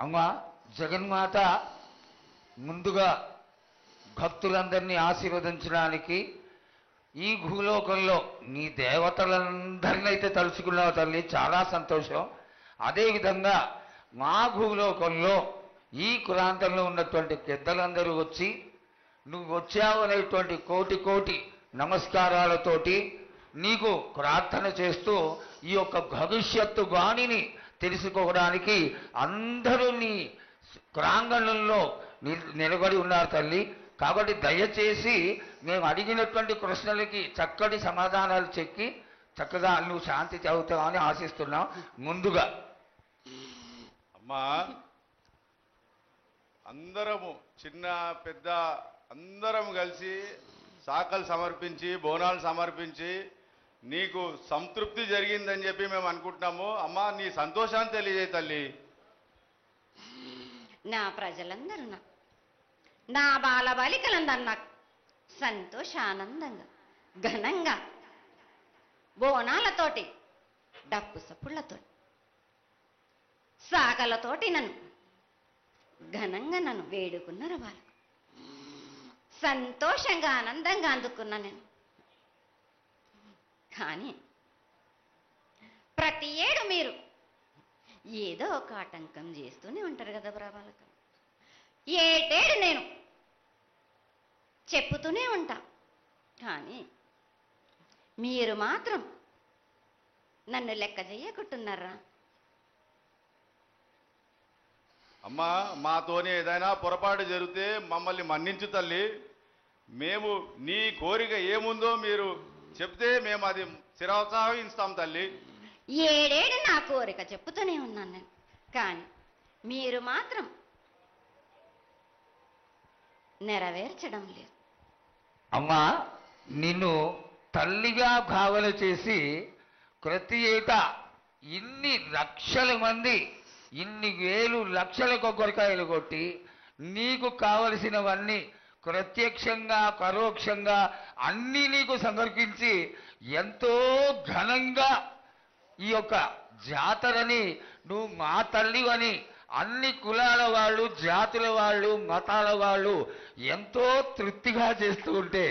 అమ్మ జగన్మాత ముందుగా భక్తులందరినీ ఆశీర్వదించడానికి ఈ భూలోకంలో నీ దేవతలందరినీ అయితే తలుచుకున్నావు తల్లి, చాలా సంతోషం. అదేవిధంగా మా భూలోకంలో ఈ కులాంతంలో ఉన్నటువంటి పెద్దలందరూ వచ్చి నువ్వు వచ్చావు అనేటువంటి కోటి కోటి నమస్కారాలతోటి నీకు ప్రార్థన చేస్తూ ఈ యొక్క భవిష్యత్తు వాణిని తెలుసుకోవడానికి అందరూ నీ ప్రాంగణంలో నిలబడి ఉన్నారు తల్లి. కాబట్టి దయచేసి మేము అడిగినటువంటి ప్రశ్నలకి చక్కటి సమాధానాలు చెక్కి చక్కగా నువ్వు శాంతి చదువుతావని ఆశిస్తున్నాం. ముందుగా అమ్మా, అందరము చిన్న పెద్ద అందరం కలిసి శాఖలు సమర్పించి బోనాలు సమర్పించి నీకు సంతృప్తి జరిగిందని చెప్పి మేము అనుకుంటున్నాము. అమ్మా, నీ సంతోషాన్ని తెలియజేయ తల్లి. నా ప్రజలందరూ నా బాలబాలికలందరూ నాకు సంతోషానందంగా ఘనంగా బోనాలతోటి డప్పు సప్పుళ్లతో సాకలతోటి నన్ను ఘనంగా నన్ను వేడుకున్నారు. వాళ్ళకు సంతోషంగా ఆనందంగా అందుకున్నా నేను. కానీ ప్రతి ఏడు మీరు ఏదో ఒక ఆటంకం చేస్తూనే ఉంటారు కదా ప్రభాలక. ఏటేడు నేను చెప్పుతూనే ఉంటా, కానీ మీరు మాత్రం నన్ను లెక్క చేయకుంటున్నారా? అమ్మా, మాతోనే ఏదైనా పొరపాటు జరిగితే మమ్మల్ని మన్నించు తల్లి. మేము నీ కోరిక ఏముందో మీరు చెప్తే మేము అది శిరోత్సాహిస్తాం తల్లి. ఏడేడు నా కోరిక చెప్పుతూనే ఉన్నాను నేను, కానీ మీరు మాత్రం నెరవేర్చడం లేదు. అమ్మా, నిన్ను తల్లిగా భావన చేసి ప్రతి ఏటా ఇన్ని లక్షల మంది ఇన్ని వేలు లక్షల కొబ్బరికాయలు కొట్టి నీకు కావలసినవన్నీ ప్రత్యక్షంగా పరోక్షంగా అన్నీ నీకు సమర్పించి ఎంతో ఘనంగా ఈ యొక్క జాతరని నువ్వు మా తల్లివని అన్ని కులాల వాళ్ళు, జాతుల వాళ్ళు, మతాల వాళ్ళు ఎంతో తృప్తిగా చేస్తూ ఉంటే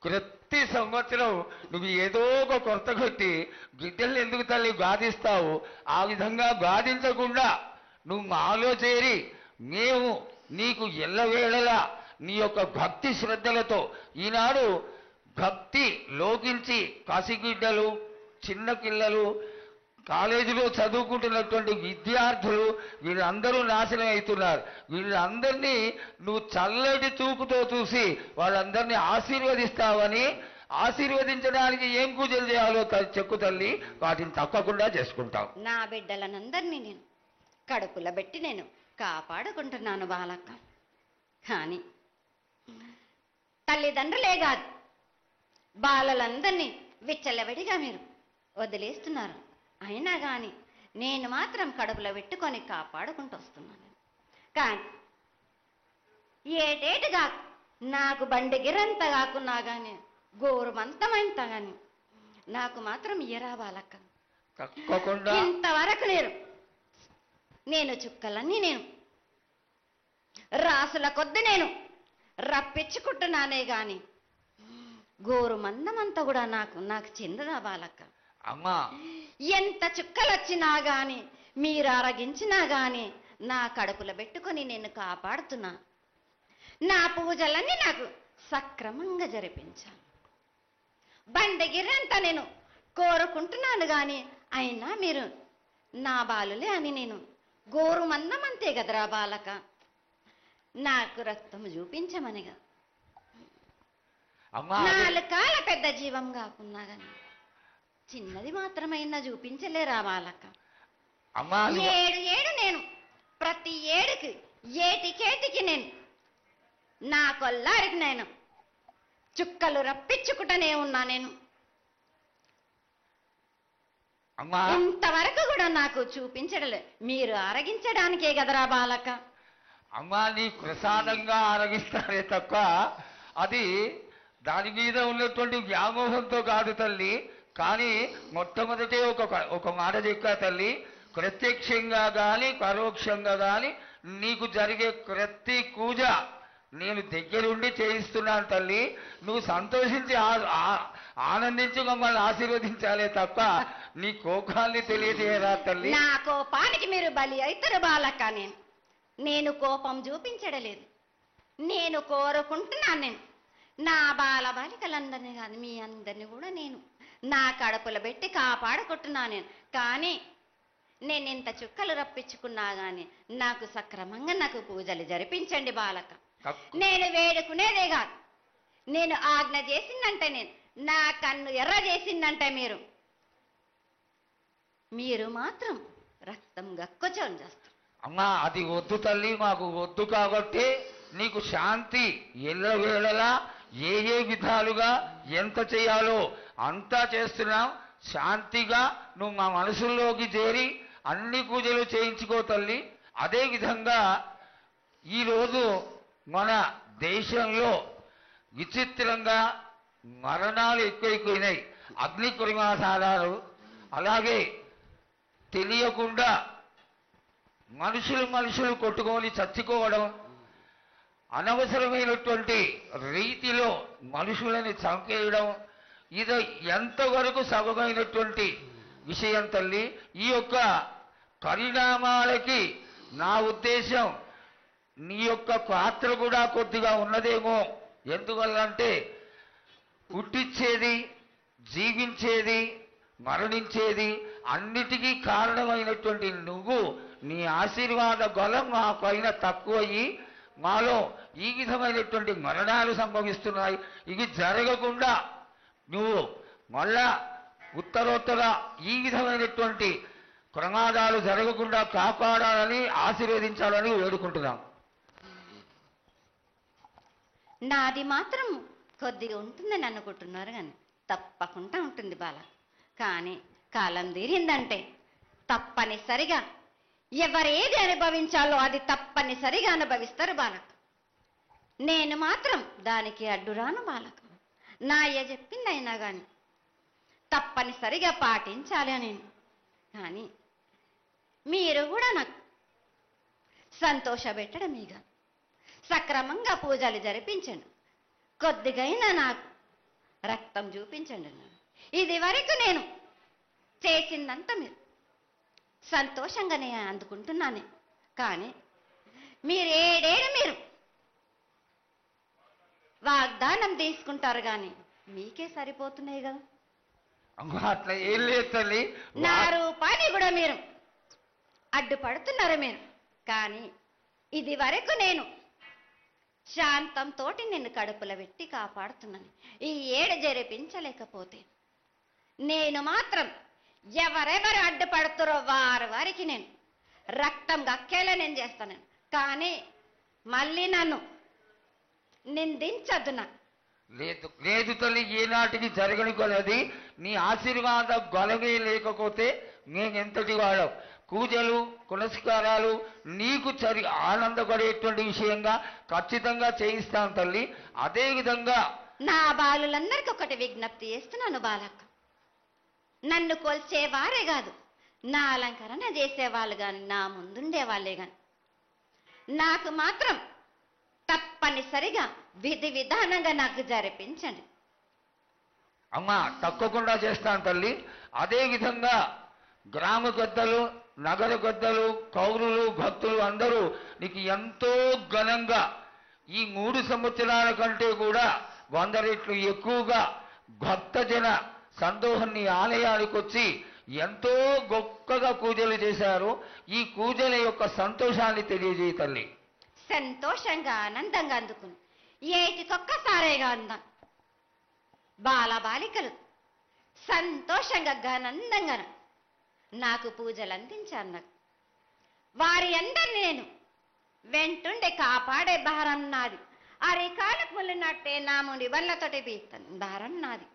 ప్రతి సంవత్సరం నువ్వు ఏదో ఒక కొరత కొట్టి బిడ్డల్ని ఎందుకు తల్లి బాధిస్తావు? ఆ విధంగా బాధించకుండా నువ్వు మాలో చేరి మేము నీకు ఎల్లవేళలా నీ యొక్క భక్తి శ్రద్ధలతో ఈనాడు భక్తి లోకించి పసిబిడ్డలు, చిన్న పిల్లలు, కాలేజీలో చదువుకుంటున్నటువంటి విద్యార్థులు వీళ్ళందరూ నాశనం అవుతున్నారు. వీళ్ళందరినీ నువ్వు చల్లటి చూపుతో చూసి వాళ్ళందరినీ ఆశీర్వదిస్తావని, ఆశీర్వదించడానికి ఏం పూజలు చేయాలో చెక్కు తల్లి, వాటిని తప్పకుండా చేసుకుంటావు. నా బిడ్డలనందరినీ నేను కడుపులో పెట్టి నేను కాపాడుకుంటున్నాను బాలక్క. కానీ తల్లిదండ్రులే కాదు బాలలందరినీ విచ్చలవిడిగా మీరు వదిలేస్తున్నారు. అయినా కానీ నేను మాత్రం కడుపులో పెట్టుకొని కాపాడుకుంటూ వస్తున్నాను. కానీ ఏటేటుగా నాకు బండి గిరంత కాకున్నా కానీ గోరుమంతమంత కానీ నాకు మాత్రం ఇయ్యరా బాలక్క. తప్పకుండా ఇంతవరకు నేను చుక్కలన్నీ నేను రాసుల కొద్ది నేను రప్పించుకుంటున్నానే గాని గోరు మందమంతా కూడా నాకు చెందదా బాలక్క. అమ్మా, ఎంత చుక్కలొచ్చినా గాని మీరు అరగించినా గాని నా కడుపులో పెట్టుకొని నేను కాపాడుతున్నా. నా పూజలన్నీ నాకు సక్రమంగా జరిపించాను. బండగిరంతా నేను కోరుకుంటున్నాను గాని అయినా మీరు నా బాలులే అని నేను గోరు మందమంతే కదరా బాలక. నాకు రక్తం చూపించమనిగా నాలుగు కాల పెద్ద జీవం కాకున్నా గాని చిన్నది మాత్రమైనా చూపించలేరా బాలక. ఏడు నేను ప్రతి ఏడుకి ఏటికేటికి నేను నా కొల్లారికి నేను చుక్కలు రప్పించుకుంటూనే ఉన్నా. నేను ఇంతవరకు కూడా నాకు చూపించడలే, మీరు ఆరగించడానికే కదరా బాలక. అమ్మా, నీ ప్రసాదంగా ఆరగిస్తారే తప్ప అది దాని మీద ఉన్నటువంటి వ్యామోహంతో కాదు తల్లి. కానీ మొట్టమొదటే ఒక మాట చెప్పా తల్లి, ప్రత్యక్షంగా కానీ పరోక్షంగా కానీ నీకు జరిగే ప్రతి పూజ నేను దగ్గరుండి చేయిస్తున్నాను తల్లి. నువ్వు సంతోషించి ఆనందించి మమ్మల్ని ఆశీర్వదించాలే తప్ప నీ కోపాన్ని తెలియజేయరా తల్లి. నా కోపానికి మీరు బలి అవుతారు బాలక. నేను కోపం చూపించడలేదు. నేను కోరుకుంటున్నాను. నా బాల బాలికలందరినీ కాదు, మీ అందరినీ కూడా నేను నా కడుపులో పెట్టి కాపాడుకుంటున్నాను. కానీ నేను ఇంత చుక్కలు రప్పించుకున్నా కానీ నాకు సక్రమంగా నాకు పూజలు జరిపించండి బాలక. నేను వేడుకునేదే కాదు, నేను ఆజ్ఞ చేసిందంటే, నేను నా కన్ను ఎర్ర చేసిందంటే మీరు మాత్రం రక్తం గక్కుచోని చేస్తారు. అమ్మా అది వద్దు తల్లి, మాకు వద్దు. కాబట్టి నీకు శాంతి ఎల్లవేళలా ఏ ఏ విధాలుగా ఎంత చేయాలో అంతా చేస్తున్నాం. శాంతిగా నువ్వు మా మనసుల్లోకి చేరి అన్ని పూజలు చేయించుకో తల్లి. అదేవిధంగా ఈరోజు మన దేశంలో విచిత్రంగా మరణాలు ఎక్కువైపోయినాయి. అగ్ని ప్రమాదాలు, అలాగే తెలియకుండా మనుషులు కొట్టుకొని చచ్చిపోవడం, అనవసరమైనటువంటి రీతిలో మనుషులని చంపేయడం, ఇది ఎంతవరకు సబమైనటువంటి విషయం తల్లి. ఈ యొక్క పరిణామాలకి నా ఉద్దేశం నీ యొక్క పాత్ర కూడా కొద్దిగా ఉన్నదేమో. ఎందువల్లంటే పుట్టించేది, జీవించేది, మరణించేది అన్నిటికీ కారణమైనటువంటి నువ్వు, నీ ఆశీర్వాద బలం మా పైన తక్కువయ్యి మాలో ఈ విధమైనటువంటి మరణాలు సంభవిస్తున్నాయి. ఇవి జరగకుండా నువ్వు మళ్ళా ఉత్తరోత్తర ఈ విధమైనటువంటి ప్రమాదాలు జరగకుండా కాపాడాలని, ఆశీర్వదించాలని వేడుకుంటున్నాం. నాది మాత్రం కొద్దిగా ఉంటుందని అనుకుంటున్నారు, కానీ తప్పకుండా ఉంటుంది బాల. కానీ కాలం తీరిందంటే తప్పనిసరిగా ఎవరేది అనుభవించాలో అది తప్పనిసరిగా అనుభవిస్తారు బాలక. నేను మాత్రం దానికి అడ్డురాను బాలక. నా అయ్య చెప్పింది అయినా కానీ తప్పనిసరిగా పాటించాలి అని. కానీ మీరు కూడా నాకు సంతోషపెట్టడమేగా, సక్రమంగా పూజలు జరిపించండి. కొద్దిగైనా నాకు రక్తం చూపించండి. ఇది వరకు నేను చేసిందంతా మీరు సంతోషంగానే అందుకుంటున్నానే. కానీ మీరు వాగ్దానం తీసుకుంటారు కానీ మీకే సరిపోతున్నాయి కదా. అట్లా ఏం లేదు తల్లి. నా రూపాన్ని కూడా మీరు అడ్డుపడుతున్నారు మీరు. కానీ ఇది వరకు నేను శాంతంతో నిన్ను కడుపులో పెట్టి కాపాడుతున్నాను. ఈ ఏడు జరిపించలేకపోతే నేను మాత్రం ఎవరెవరు అడ్డుపడుతారో వారికి నేను రక్తం గక్కేలా నేను చేస్తాను. కానీ మళ్ళీ నన్ను నిందించద్దు. నాకు లేదు లేదు తల్లి, ఏనాటికి జరగని కొలది నీ ఆశీర్వాద గొలవే లేకపోతే మేమెంతటి వాడం. పూజలు పునస్కారాలు నీకు ఆనందపడేటువంటి విషయంగా ఖచ్చితంగా చేయిస్తాను తల్లి. అదేవిధంగా నా బాలులందరికీ ఒకటి విజ్ఞప్తి చేస్తున్నాను బాలక్క. నన్ను కొల్చేవారే కాదు, నా అలంకరణ చేసేవాళ్ళు కానీ, నా ముందుండే వాళ్ళే కానీ నాకు మాత్రం తప్పనిసరిగా విధి విధానంగా నాకు జరిపించండి. అమ్మా తప్పకుండా చేస్తాను తల్లి. అదేవిధంగా గ్రామ పెద్దలు, నగర పెద్దలు, కౌరులు, భక్తులు అందరూ నీకు ఎంతో ఘనంగా ఈ 3 సంవత్సరాల కంటే కూడా 100 రెట్లు ఎక్కువగా భక్తజన సందోహం నీ ఆలయానికి వచ్చి ఎంతో గొప్పగా పూజలు చేశారు. ఈ పూజల యొక్క సంతోషాన్ని తెలియజేయ తల్లి. సంతోషంగా ఆనందంగా అందుకుని ఏటికొక్కసారేగా అందాం. బాలబాలికలు సంతోషంగా ఆనందంగా నాకు పూజలు అందించారు. నాకు వారి అందరిని నేను వెంటుండే కాపాడే భారం నాది. అరికాలకు ముళ్ళినట్టే నా ముడి వల్లతోటి బీస్తాను భారం నాది.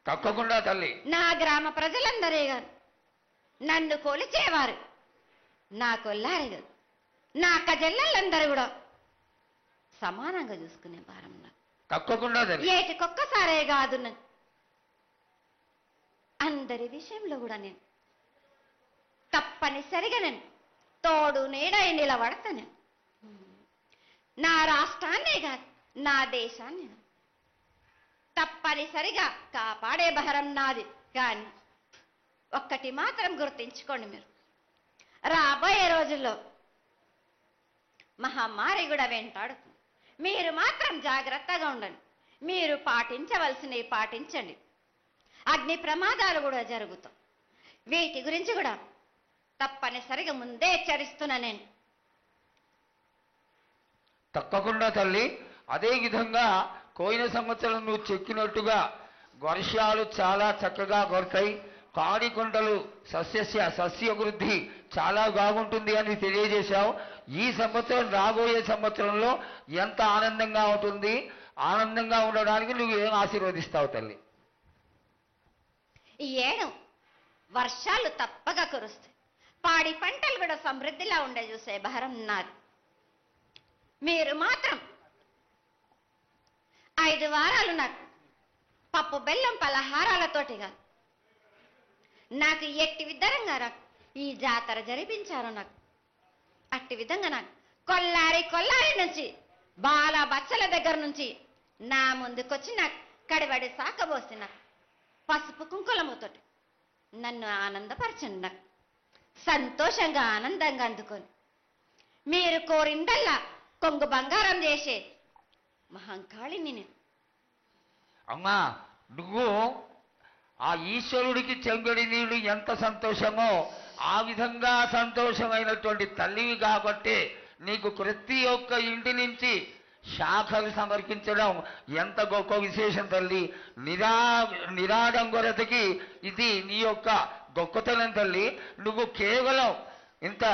తప్పకుండా తల్లి. నా గ్రామ ప్రజలందరే కాదు, నన్ను కొలిచేవారు, నా కొల్లారే కాదు, నా కజల్లలందరూ కూడా సమానంగా చూసుకునే భారం నాకు. తప్పకుండా తల్లి. ఏటికొక్కసారే కాదు, అందరి విషయంలో కూడా నేను తప్పనిసరిగా నేను తోడు నీడై నిలబడతాను. నా రాష్ట్రాన్నే కాదు, నా దేశాన్ని తప్పనిసరిగా కాపాడే భారం నాది. కానీ ఒక్కటి మాత్రం గుర్తించుకోండి, మీరు రాబోయే రోజుల్లో మహమ్మారి కూడా వెంటాడుతుంది. మీరు మాత్రం జాగ్రత్తగా ఉండండి. మీరు పాటించవలసినవి పాటించండి. అగ్ని ప్రమాదాలు కూడా జరుగుతాయి. వీటి గురించి కూడా తప్పనిసరిగా ముందే హెచ్చరిస్తున్నా నేను. తప్పకుండా తల్లి. అదే విధంగా పోయిన సంవత్సరం నువ్వు చెక్కినట్టుగా వర్షాలు చాలా చక్కగా కొడతాయి. కాడికొండలు సస్యవృద్ధి చాలా బాగుంటుంది అని తెలియజేశావు. ఈ సంవత్సరం రాబోయే సంవత్సరంలో ఎంత ఆనందంగా ఉంటుంది, ఆనందంగా ఉండడానికి నువ్వు ఏం ఆశీర్వదిస్తావు తల్లి? ఈ ఏడు వర్షాలు తప్పగా కురుస్తాయి. పాడి పంటలు కూడా సమృద్ధిలా ఉండే చూసే భారం నాది. మీరు మాత్రం 5 వారాలు నాకు పప్పు బెల్లం పలహారాలతోటి కాదు, నాకు ఎట్టి విధంగా నాకు ఈ జాతర జరిపించారు. నాకు అట్టి విధంగా నాకు కొల్లారి నుంచి బాల బచ్చల దగ్గర నుంచి నా ముందుకొచ్చి నాకు కడివడి సాకబోసి నాకు పసుపు కుంకులముతోటి నన్ను ఆనందపరచండి. నాకు సంతోషంగా ఆనందంగా అందుకొని మీరు కోరిందల్లా కొంగు బంగారం చేసే మహంకాళిని నేను. అమ్మా, నువ్వు ఆ ఈశ్వరుడికి చెంగడి నీళ్ళు ఎంత సంతోషమో ఆ విధంగా సంతోషమైనటువంటి తల్లివి కాబట్టి నీకు ప్రతి ఒక్క ఇంటి నుంచి శాఖలు సమర్పించడం ఎంత గొప్ప విశేషం తల్లి. నిరాడంబరతకి ఇది నీ యొక్క గొప్పతనం తల్లి. నువ్వు కేవలం ఇంత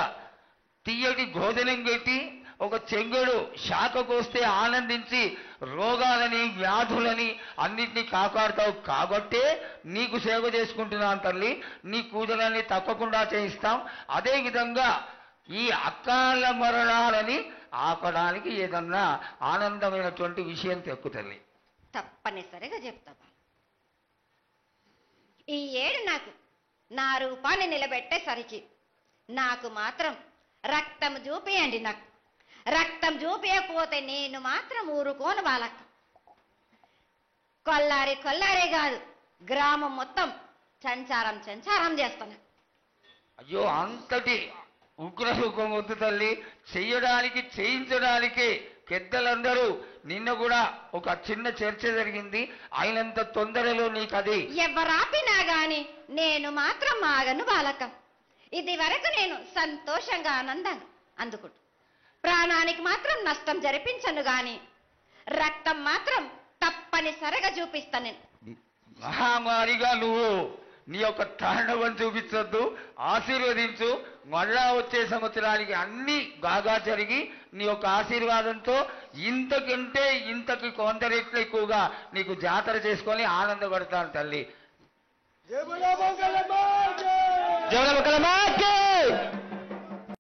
తీయటి భోజనం పెట్టి ఒక చెంగుడు శాఖకు వస్తే ఆనందించి రోగాలని వ్యాధులని అన్నిటినీ కాపాడుతావు కాబట్టే నీకు సేవ చేసుకుంటున్నాను తల్లి. నీ పూజలన్నీ తప్పకుండా చేయిస్తాం. అదేవిధంగా ఈ అకాల మరణాలని ఆపడానికి ఏదన్నా ఆనందమైనటువంటి విషయం తెక్కు తల్లి. తప్పనిసరిగా చెప్తా. ఈ ఏడు నాకు నా రూపాన్ని నిలబెట్టేసరికి నాకు మాత్రం రక్తం చూపియండి. నాకు రక్తం చూపించకపోతే నేను మాత్రం ఊరుకోను. వాళ్ళకు కొల్లారే కాదు, గ్రామం మొత్తం సంచారం చేస్తాను. అయ్యో, అంతటి ఉగ్రసుఖం వద్దు తల్లి. చేయించడానికి పెద్దలందరూ నిన్న కూడా ఒక చిన్న చర్చ జరిగింది. అయినంత తొందరలో నీకు అది ఎవరాపినా గాని నేను మాత్రం ఆగను బాలక. ఇది వరకు నేను సంతోషంగా ఆనందంగా అందుకుంటా. ప్రాణానికి మాత్రం నష్టం జరిపించను గాని రక్తం మాత్రం తప్పనిసరిగా చూపిస్తాను నేను. మహామారిగా నువ్వు నీ యొక్క తాండవం చూపించొద్దు, ఆశీర్వదించు. మళ్ళా వచ్చే సంవత్సరానికి అన్ని బాగా జరిగి నీ యొక్క ఆశీర్వాదంతో ఇంతకి కొంత రెట్లు ఎక్కువగా నీకు జాతర చేసుకొని ఆనందపడతాను తల్లి. జై బోలో మంగళమాతే.